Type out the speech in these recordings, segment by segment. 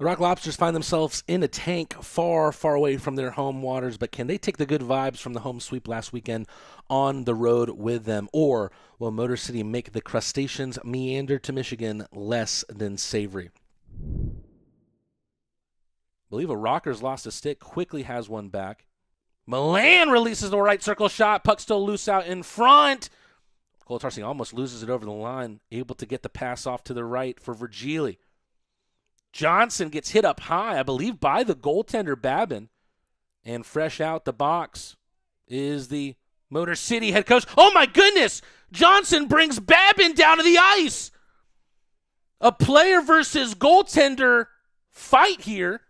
The Rock Lobsters find themselves in a tank far, far away from their home waters, but can they take the good vibes from the home sweep last weekend on the road with them? Or will Motor City make the crustaceans meander to Michigan less than savory? I believe a Rocker's lost a stick, quickly has one back. Milan releases the right circle shot, puck still loose out in front. Colatarsi almost loses it over the line, able to get the pass off to the right for Virgili. Johnson gets hit up high, I believe, by the goaltender Babin. And fresh out the box is the Motor City head coach. Oh, my goodness! Johnson brings Babin down to the ice. A player versus goaltender fight here.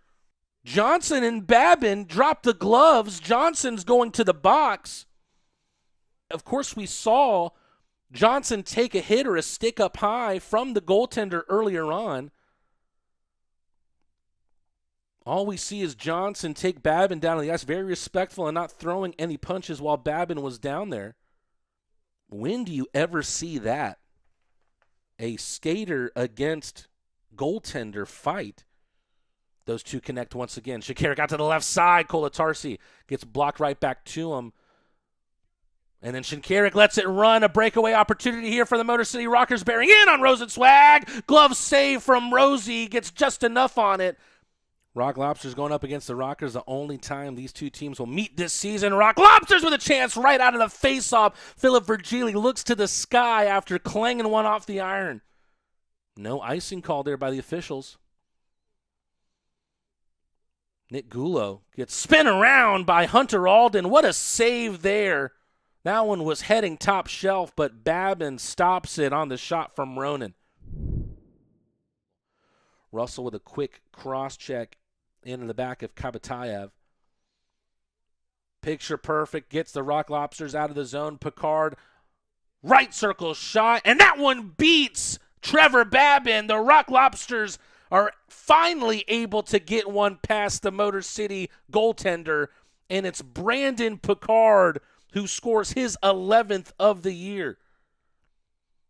Johnson and Babin drop the gloves. Johnson's going to the box. Of course, we saw Johnson take a hit or a stick up high from the goaltender earlier on. All we see is Johnson take Babin down on the ice, very respectful and not throwing any punches while Babin was down there. When do you ever see that? A skater against goaltender fight. Those two connect once again. Shakira got to the left side. Colatarsi gets blocked right back to him. And then Shinkarik lets it run. A breakaway opportunity here for the Motor City Rockers, bearing in on Rosenzweig. Glove save from Rosie. Gets just enough on it. Rock Lobsters going up against the Rockers. The only time these two teams will meet this season. Rock Lobsters with a chance right out of the face-off. Philip Virgili looks to the sky after clanging one off the iron. No icing call there by the officials. Nick Gulo gets spin around by Hunter Alden. What a save there. That one was heading top shelf, but Babin stops it on the shot from Ronan. Russell with a quick cross-check into the back of Kabatayev. Picture perfect, gets the Rock Lobsters out of the zone. Picard, right circle shot, and that one beats Trevor Babin. The Rock Lobsters are finally able to get one past the Motor City goaltender, and it's Brandon Picard who scores his 11th of the year.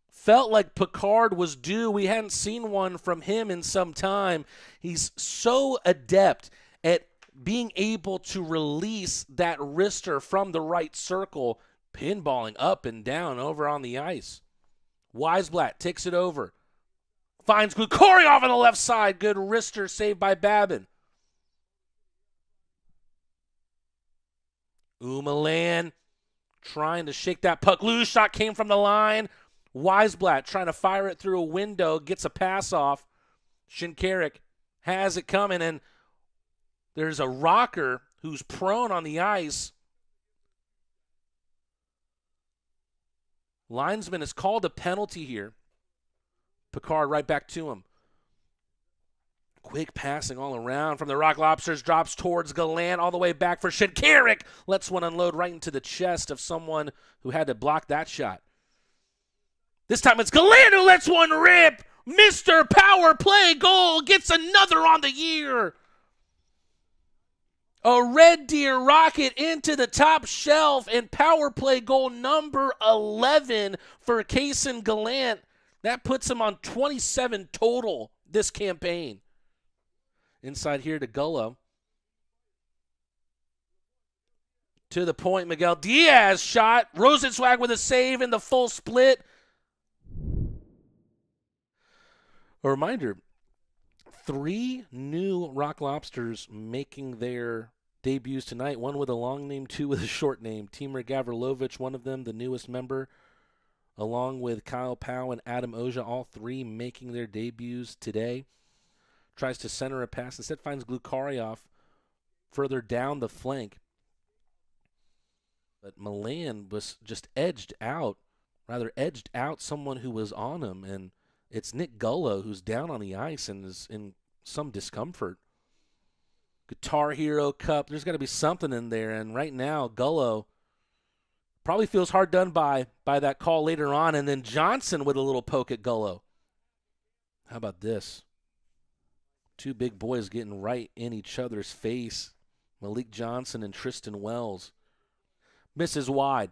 Felt like Picard was due. We hadn't seen one from him in some time. He's so adept at being able to release that wrister from the right circle, pinballing up and down over on the ice. Wiesblatt takes it over. Finds Glukorov on the left side. Good wrister saved by Babin. Milan trying to shake that puck loose. Shot came from the line. Wiesblatt trying to fire it through a window. Gets a pass off. Shinkarik has it coming, and there's a Rocker who's prone on the ice. Linesman has called a penalty here. Picard right back to him. Quick passing all around from the Rock Lobsters. Drops towards Gallant all the way back for Shinkarik. Lets one unload right into the chest of someone who had to block that shot. This time it's Gallant who lets one rip. Mr. Power Play goal gets another on the year. A Red Deer rocket into the top shelf, and power play goal number 11 for Kaysen Gallant. That puts him on 27 total this campaign. Inside here to Gullo. To the point, Miguel Diaz shot. Rosenzweig with a save in the full split. A reminder, 3 new Rock Lobsters making their debuts tonight. 1 with a long name, 2 with a short name. Timur Gavrilovich, one of them, the newest member, along with Kyle Powell and Adam Oja, all 3 making their debuts today. Tries to center a pass. Instead finds Glukarov further down the flank. But Milan was just edged out someone who was on him, and it's Nick Gullo who's down on the ice and is in some discomfort. Guitar Hero Cup, there's got to be something in there, and right now Gullo probably feels hard done by that call later on, and then Johnson with a little poke at Gullo. How about this? 2 big boys getting right in each other's face. Malik Johnson and Tristan Wells. Misses wide.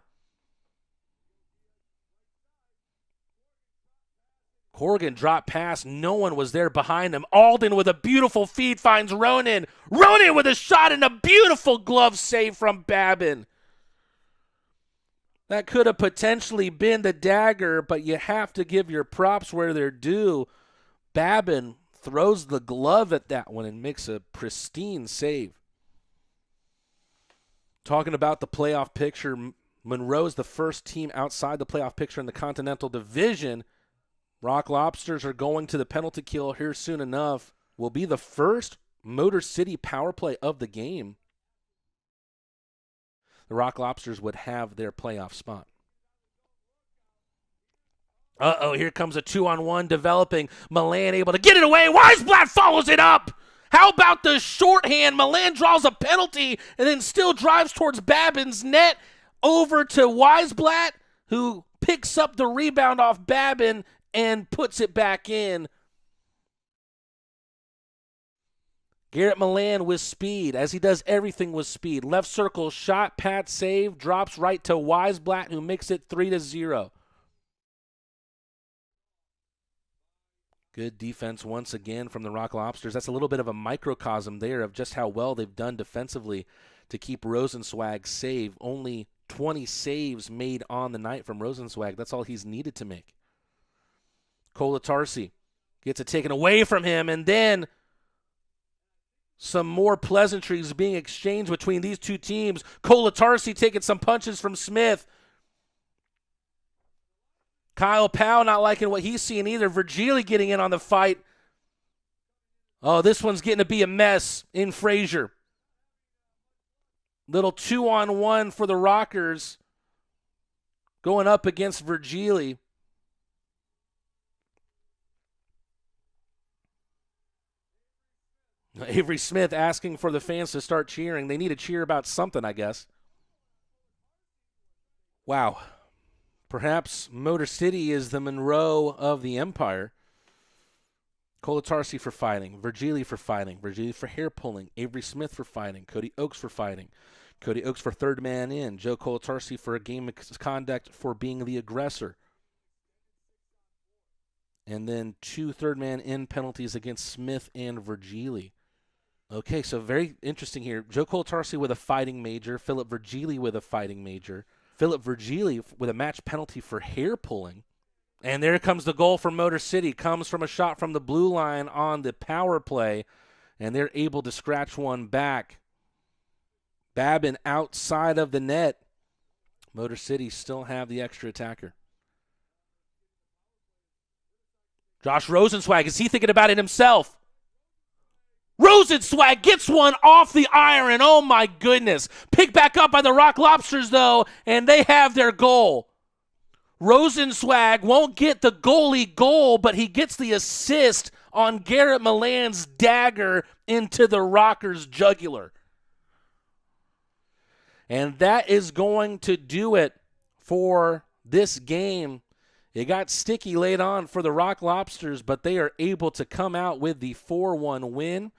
Horgan dropped pass. No one was there behind him. Alden with a beautiful feed finds Ronan. Ronan with a shot and a beautiful glove save from Babin. That could have potentially been the dagger, but you have to give your props where they're due. Babin throws the glove at that one and makes a pristine save. Talking about the playoff picture, Monroe's the first team outside the playoff picture in the Continental Division. Rock Lobsters are going to the penalty kill here soon enough. Will be the first Motor City power play of the game. The Rock Lobsters would have their playoff spot. Here comes a 2-on-1 developing. Milan able to get it away. Wiesblatt follows it up. How about the shorthand? Milan draws a penalty and then still drives towards Babin's net. Over to Wiesblatt, who picks up the rebound off Babin and puts it back in. Garrett Milan with speed, as he does everything with speed. Left circle shot, pad save, drops right to Wiesblatt, who makes it 3-0. Good defense once again from the Rock Lobsters. That's a little bit of a microcosm there of just how well they've done defensively to keep Rosenzweig safe. Only 20 saves made on the night from Rosenzweig. That's all he's needed to make. Kolatarsi gets it taken away from him, and then some more pleasantries being exchanged between these two teams. Kolatarsi taking some punches from Smith. Kyle Powell not liking what he's seeing either. Virgili getting in on the fight. Oh, this one's getting to be a mess in Frazier. Little 2-on-1 for the Rockers going up against Virgili. Avery Smith asking for the fans to start cheering. They need to cheer about something, I guess. Wow. Perhaps Motor City is the Monroe of the Empire. Kolatarsi for fighting. Virgili for fighting. Virgili for hair pulling. Avery Smith for fighting. Cody Oakes for fighting. Cody Oakes for third man in. Joe Kolatarsi for a game misconduct for being the aggressor. And then 2 third man in penalties against Smith and Virgili. Okay, so very interesting here. Joe Kolatarsi with a fighting major. Philip Virgili with a fighting major. Philip Virgili with a match penalty for hair pulling. And there comes the goal for Motor City. Comes from a shot from the blue line on the power play. And they're able to scratch one back. Babin outside of the net. Motor City still have the extra attacker. Josh Rosenzweig, is he thinking about it himself? Rosenzweig gets one off the iron. Oh, my goodness. Picked back up by the Rock Lobsters, though, and they have their goal. Rosenzweig won't get the goalie goal, but he gets the assist on Garrett Milan's dagger into the Rockers' jugular. And that is going to do it for this game. It got sticky late on for the Rock Lobsters, but they are able to come out with the 4-1 win.